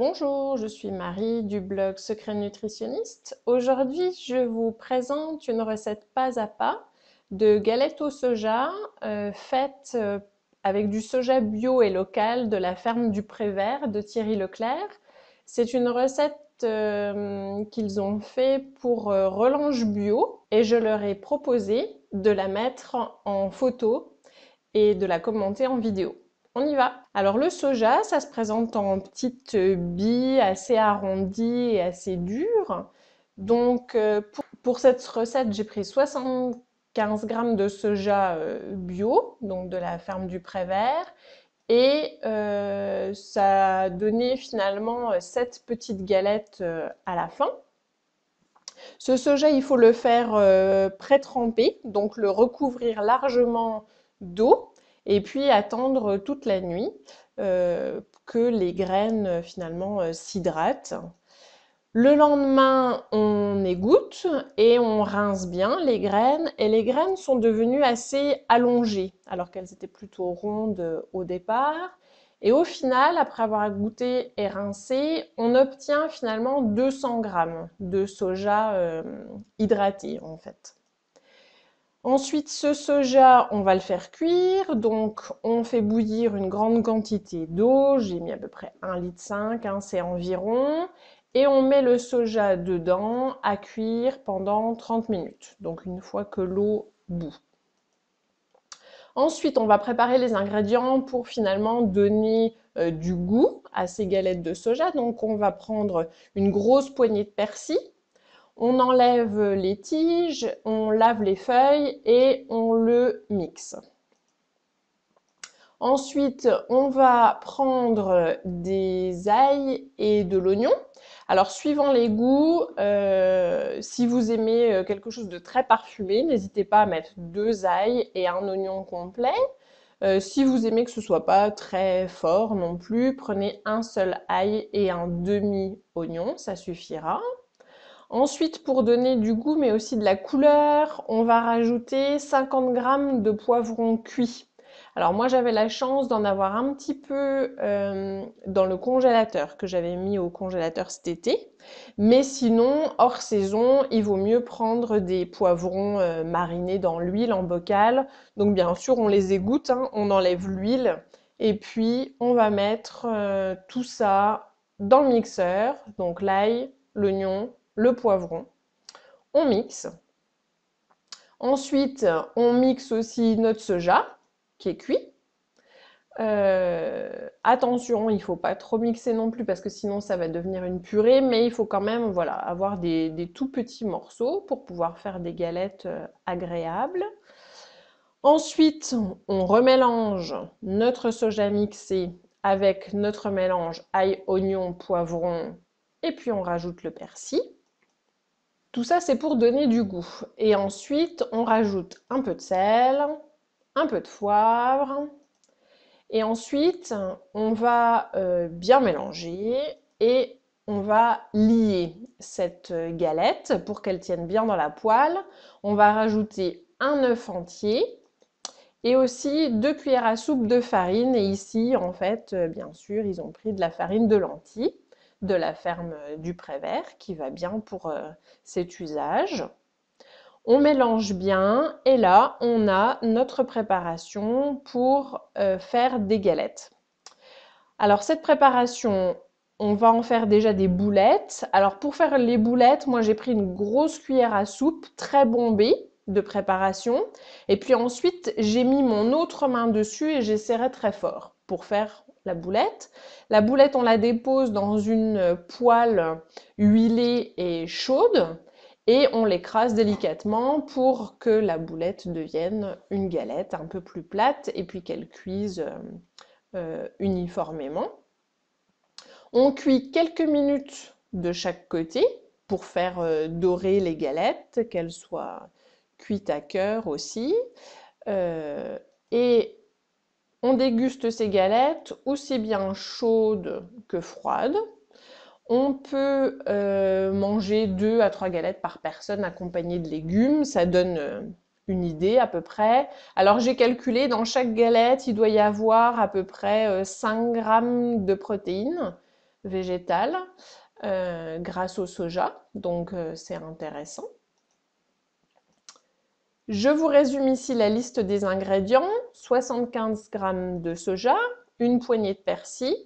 Bonjour, je suis Marie du blog Secret Nutritionniste. Aujourd'hui, je vous présente une recette pas à pas de galettes au soja faites avec du soja bio et local de la ferme du Prévert de Thierry Leclerc. C'est une recette qu'ils ont fait pour Relange Bio et je leur ai proposé de la mettre en photo et de la commenter en vidéo. On y va. Alors le soja, ça se présente en petites billes assez arrondies et assez dures. Donc pour cette recette, j'ai pris 75 grammes de soja bio, donc de la ferme du Prévert. Et ça a donné finalement 7 petites galettes à la fin. Ce soja, il faut le faire pré-tremper, donc le recouvrir largement d'eau et puis attendre toute la nuit que les graines finalement s'hydratent. Le lendemain, on égoutte et on rince bien les graines et les graines sont devenues assez allongées alors qu'elles étaient plutôt rondes au départ. Et au final, après avoir égoutté et rincé, on obtient finalement 200 grammes de soja hydraté en fait. Ensuite, ce soja, on va le faire cuire. Donc, on fait bouillir une grande quantité d'eau. J'ai mis à peu près 1,5 litre, c'est environ. Et on met le soja dedans à cuire pendant 30 minutes. Donc, une fois que l'eau bout. Ensuite, on va préparer les ingrédients pour finalement donner du goût à ces galettes de soja. Donc, on va prendre une grosse poignée de persil. On enlève les tiges, on lave les feuilles et on le mixe. Ensuite, on va prendre des ails et de l'oignon. Alors, suivant les goûts, si vous aimez quelque chose de très parfumé, n'hésitez pas à mettre 2 ails et un oignon complet. Si vous aimez que ce soit pas très fort non plus, prenez un seul ail et un demi-oignon, ça suffira. Ensuite, pour donner du goût, mais aussi de la couleur, on va rajouter 50 grammes de poivrons cuits. Alors moi, j'avais la chance d'en avoir un petit peu dans le congélateur, que j'avais mis au congélateur cet été. Mais sinon, hors saison, il vaut mieux prendre des poivrons marinés dans l'huile en bocal. Donc bien sûr, on les égoutte, on enlève l'huile. Et puis, on va mettre tout ça dans le mixeur. Donc l'ail, l'oignon, le poivron. On mixe. Ensuite, on mixe aussi notre soja qui est cuit. Attention, il ne faut pas trop mixer non plus parce que sinon ça va devenir une purée, mais il faut quand même voilà, avoir des tout petits morceaux pour pouvoir faire des galettes agréables. Ensuite, on remélange notre soja mixé avec notre mélange ail, oignon, poivron et puis on rajoute le persil. Tout ça, c'est pour donner du goût. Et ensuite, on rajoute un peu de sel, un peu de poivre. Et ensuite, on va bien mélanger et on va lier cette galette pour qu'elle tienne bien dans la poêle. On va rajouter un œuf entier et aussi 2 cuillères à soupe de farine. Et ici, en fait, bien sûr, ils ont pris de la farine de lentilles de la ferme du Prévert qui va bien pour cet usage. On mélange bien et là, on a notre préparation pour faire des galettes. Alors cette préparation, on va en faire déjà des boulettes. Alors pour faire les boulettes, moi j'ai pris une grosse cuillère à soupe très bombée de préparation. Et puis ensuite, j'ai mis mon autre main dessus et j'ai serré très fort pour faire la boulette. La boulette, on la dépose dans une poêle huilée et chaude et on l'écrase délicatement pour que la boulette devienne une galette un peu plus plate et puis qu'elle cuise uniformément. On cuit quelques minutes de chaque côté pour faire dorer les galettes, qu'elles soient cuites à cœur aussi. Et on déguste ces galettes aussi bien chaudes que froides. On peut manger 2 à 3 galettes par personne accompagnées de légumes. Ça donne une idée à peu près. Alors j'ai calculé, dans chaque galette, il doit y avoir à peu près 5 grammes de protéines. végétale grâce au soja, donc c'est intéressant. Je vous résume ici la liste des ingrédients. 75 g de soja, une poignée de persil,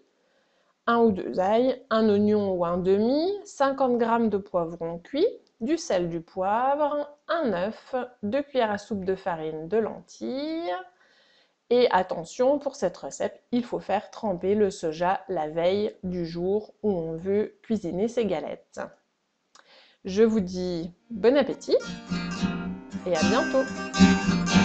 1 ou 2 ail, un oignon ou un demi, 50 g de poivron cuit, du sel, du poivre, un œuf, 2 cuillères à soupe de farine de lentilles. Et attention, pour cette recette, il faut faire tremper le soja la veille du jour où on veut cuisiner ses galettes. Je vous dis bon appétit et à bientôt!